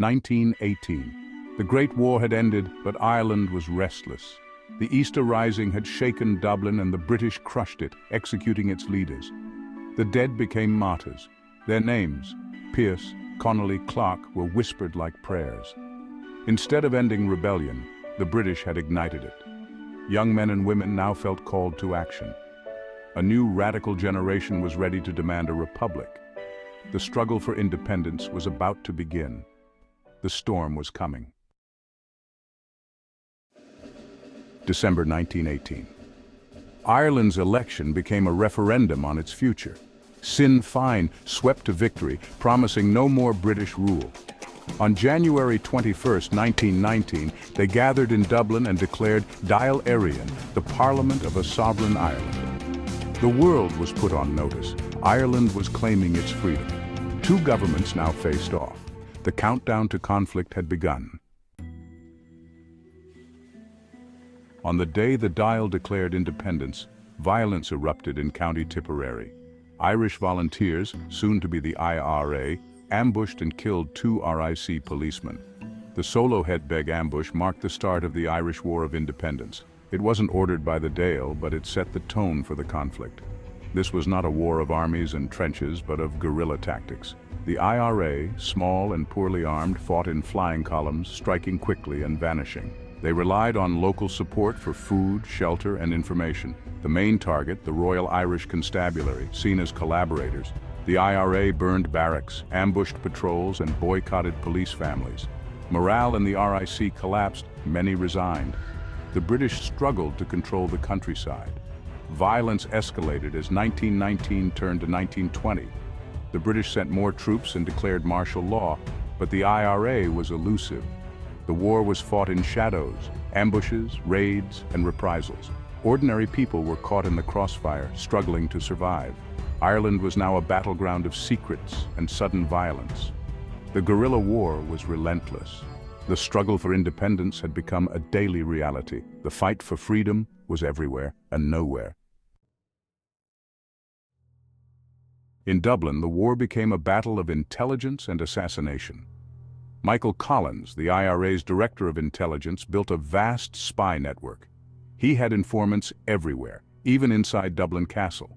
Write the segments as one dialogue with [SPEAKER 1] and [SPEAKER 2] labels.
[SPEAKER 1] 1918. The Great War had ended, but Ireland was restless. The Easter Rising had shaken Dublin and the British crushed it, executing its leaders. The dead became martyrs. Their names, Pearse, Connolly, Clark, were whispered like prayers. Instead of ending rebellion, the British had ignited it. Young men and women now felt called to action. A new radical generation was ready to demand a republic. The struggle for independence was about to begin. The storm was coming. December 1918. Ireland's election became a referendum on its future. Sinn Féin swept to victory, promising no more British rule. On January 21, 1919, they gathered in Dublin and declared Dáil Éireann, the Parliament of a sovereign Ireland. The world was put on notice. Ireland was claiming its freedom. Two governments now faced off. The countdown to conflict had begun. On the day the Dáil declared independence, violence erupted in County Tipperary. Irish volunteers, soon to be the IRA, ambushed and killed two RIC policemen. The Solo Headbeg ambush marked the start of the Irish War of Independence. It wasn't ordered by the Dáil, but it set the tone for the conflict. This was not a war of armies and trenches, but of guerrilla tactics. The IRA, small and poorly armed, fought in flying columns, striking quickly and vanishing. They relied on local support for food, shelter, and information. The main target, the Royal Irish Constabulary, seen as collaborators. The IRA burned barracks, ambushed patrols, and boycotted police families. Morale in the RIC collapsed, many resigned. The British struggled to control the countryside. Violence escalated as 1919 turned to 1920. The British sent more troops and declared martial law, but the IRA was elusive. The war was fought in shadows, ambushes, raids, and reprisals. Ordinary people were caught in the crossfire, struggling to survive. Ireland was now a battleground of secrets and sudden violence. The guerrilla war was relentless. The struggle for independence had become a daily reality. The fight for freedom was everywhere and nowhere. In Dublin, the war became a battle of intelligence and assassination. Michael Collins, the IRA's Director of Intelligence, built a vast spy network. He had informants everywhere, even inside Dublin Castle.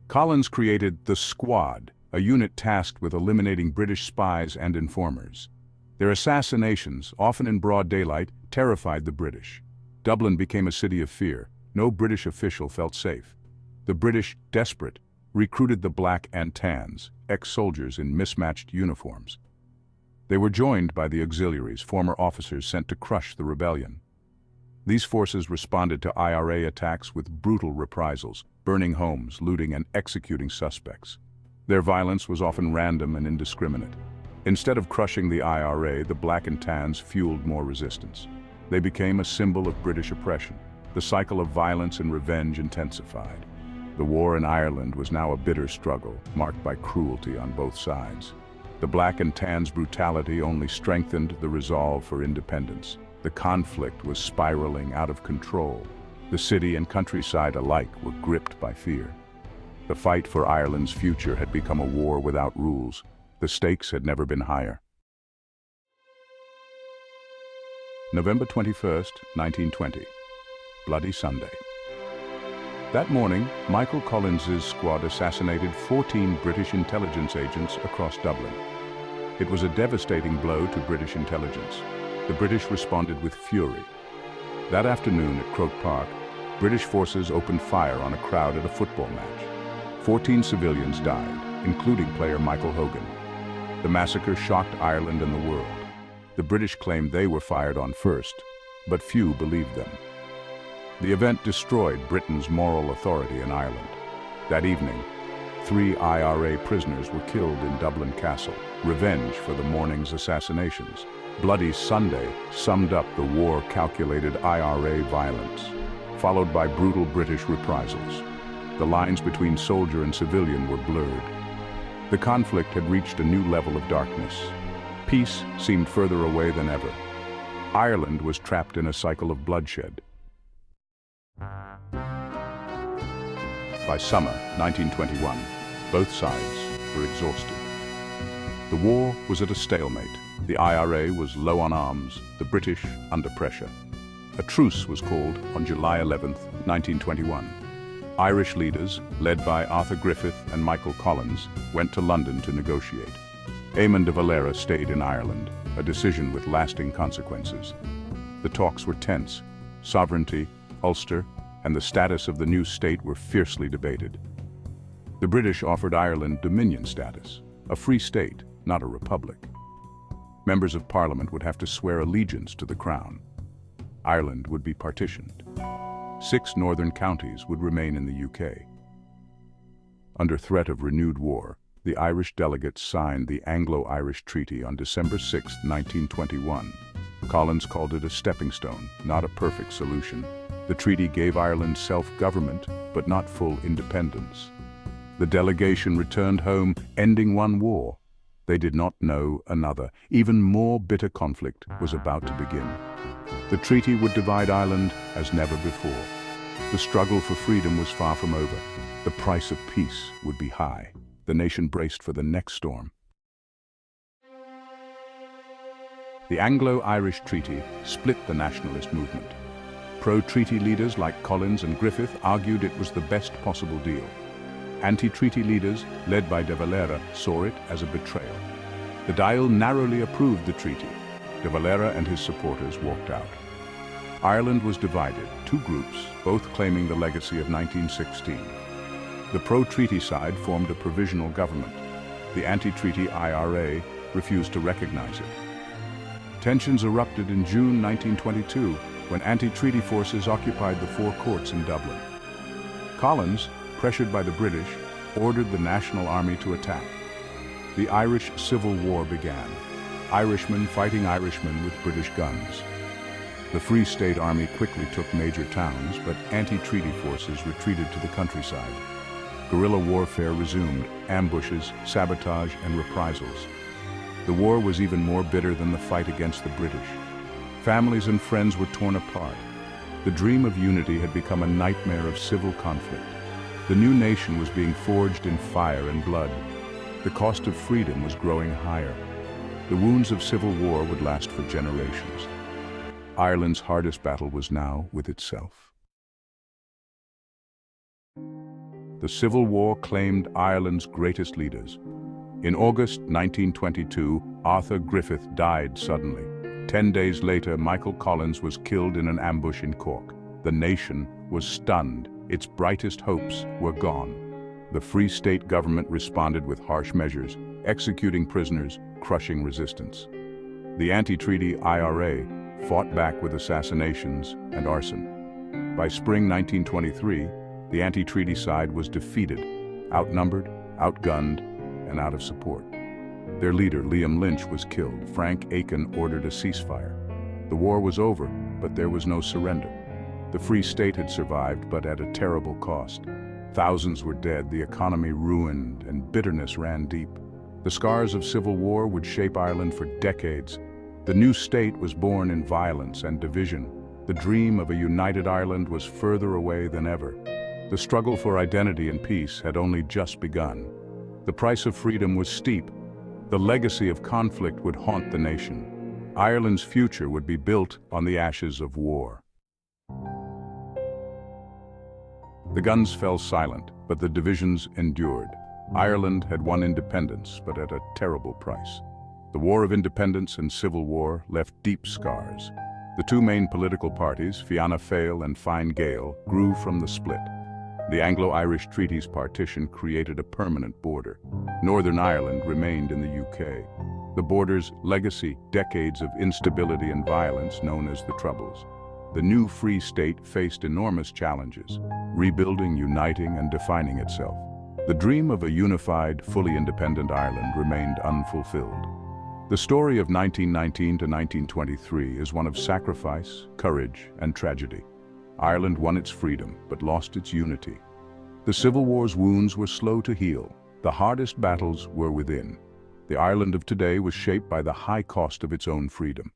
[SPEAKER 1] Collins created the Squad, a unit tasked with eliminating British spies and informers. Their assassinations, often in broad daylight, terrified the British. Dublin became a city of fear. No British official felt safe. The British, desperate, recruited the Black and Tans, ex-soldiers in mismatched uniforms. They were joined by the auxiliaries, former officers sent to crush the rebellion. These forces responded to IRA attacks with brutal reprisals, burning homes, looting, and executing suspects. Their violence was often random and indiscriminate. Instead of crushing the IRA, the Black and Tans fueled more resistance. They became a symbol of British oppression. The cycle of violence and revenge intensified. The war in Ireland was now a bitter struggle, marked by cruelty on both sides. The Black and Tans' brutality only strengthened the resolve for independence. The conflict was spiraling out of control. The city and countryside alike were gripped by fear. The fight for Ireland's future had become a war without rules. The stakes had never been higher. November 21st, 1920. Bloody Sunday. That morning, Michael Collins's squad assassinated 14 British intelligence agents across Dublin. It was a devastating blow to British intelligence. The British responded with fury. That afternoon at Croke Park, British forces opened fire on a crowd at a football match. 14 civilians died, including player Michael Hogan. The massacre shocked Ireland and the world. The British claimed they were fired on first, but few believed them. The event destroyed Britain's moral authority in Ireland. That evening, 3 IRA prisoners were killed in Dublin Castle, revenge for the morning's assassinations. Bloody Sunday summed up the war-calculated IRA violence, followed by brutal British reprisals. The lines between soldier and civilian were blurred. The conflict had reached a new level of darkness. Peace seemed further away than ever. Ireland was trapped in a cycle of bloodshed. By summer 1921, both sides were exhausted. The war was at a stalemate. The IRA was low on arms, the British under pressure. A truce was called on July 11, 1921. Irish leaders, led by Arthur Griffith and Michael Collins, went to London to negotiate. Eamon de Valera stayed in Ireland, a decision with lasting consequences. The talks were tense. Sovereignty, Ulster, and the status of the new state were fiercely debated. The British offered Ireland Dominion status, a free state, not a republic. Members of Parliament would have to swear allegiance to the Crown. Ireland would be partitioned. 6 northern counties would remain in the UK. Under threat of renewed war, the Irish delegates signed the Anglo-Irish Treaty on December 6, 1921. Collins called it a stepping stone, not a perfect solution. The treaty gave Ireland self-government, but not full independence. The delegation returned home, ending one war. They did not know another. Even more bitter conflict was about to begin. The treaty would divide Ireland as never before. The struggle for freedom was far from over. The price of peace would be high. The nation braced for the next storm. The Anglo-Irish Treaty split the nationalist movement. Pro-treaty leaders like Collins and Griffith argued it was the best possible deal. Anti-treaty leaders, led by de Valera, saw it as a betrayal. The Dáil narrowly approved the treaty. De Valera and his supporters walked out. Ireland was divided, 2 groups, both claiming the legacy of 1916. The pro-treaty side formed a provisional government. The anti-treaty IRA refused to recognize it. Tensions erupted in June 1922 when anti-treaty forces occupied the 4 courts in Dublin. Collins, pressured by the British, ordered the National Army to attack. The Irish Civil War began, Irishmen fighting Irishmen with British guns. The Free State Army quickly took major towns, but anti-treaty forces retreated to the countryside. Guerrilla warfare resumed, ambushes, sabotage, and reprisals. The war was even more bitter than the fight against the British. Families and friends were torn apart. The dream of unity had become a nightmare of civil conflict. The new nation was being forged in fire and blood. The cost of freedom was growing higher. The wounds of civil war would last for generations. Ireland's hardest battle was now with itself. The Civil War claimed Ireland's greatest leaders. In August 1922, Arthur Griffith died suddenly. 10 days later, Michael Collins was killed in an ambush in Cork. The nation was stunned. Its brightest hopes were gone. The Free State government responded with harsh measures, executing prisoners, crushing resistance. The anti-treaty IRA fought back with assassinations and arson. By spring 1923, the anti-treaty side was defeated, outnumbered, outgunned, and out of support. Their leader, Liam Lynch, was killed. Frank Aiken ordered a ceasefire. The war was over, but there was no surrender. The Free State had survived, but at a terrible cost. Thousands were dead, the economy ruined, and bitterness ran deep. The scars of civil war would shape Ireland for decades. The new state was born in violence and division. The dream of a united Ireland was further away than ever. The struggle for identity and peace had only just begun. The price of freedom was steep. The legacy of conflict would haunt the nation. Ireland's future would be built on the ashes of war. The guns fell silent, but the divisions endured. Ireland had won independence, but at a terrible price. The War of Independence and Civil War left deep scars. The 2 main political parties, Fianna Fáil and Fine Gael, grew from the split. The Anglo-Irish Treaty's partition created a permanent border. Northern Ireland remained in the UK. The border's legacy, decades of instability and violence known as the Troubles. The new Free State faced enormous challenges, rebuilding, uniting, and defining itself. The dream of a unified, fully independent Ireland remained unfulfilled. The story of 1919 to 1923 is one of sacrifice, courage, and tragedy. Ireland won its freedom, but lost its unity. The Civil War's wounds were slow to heal. The hardest battles were within. The Ireland of today was shaped by the high cost of its own freedom.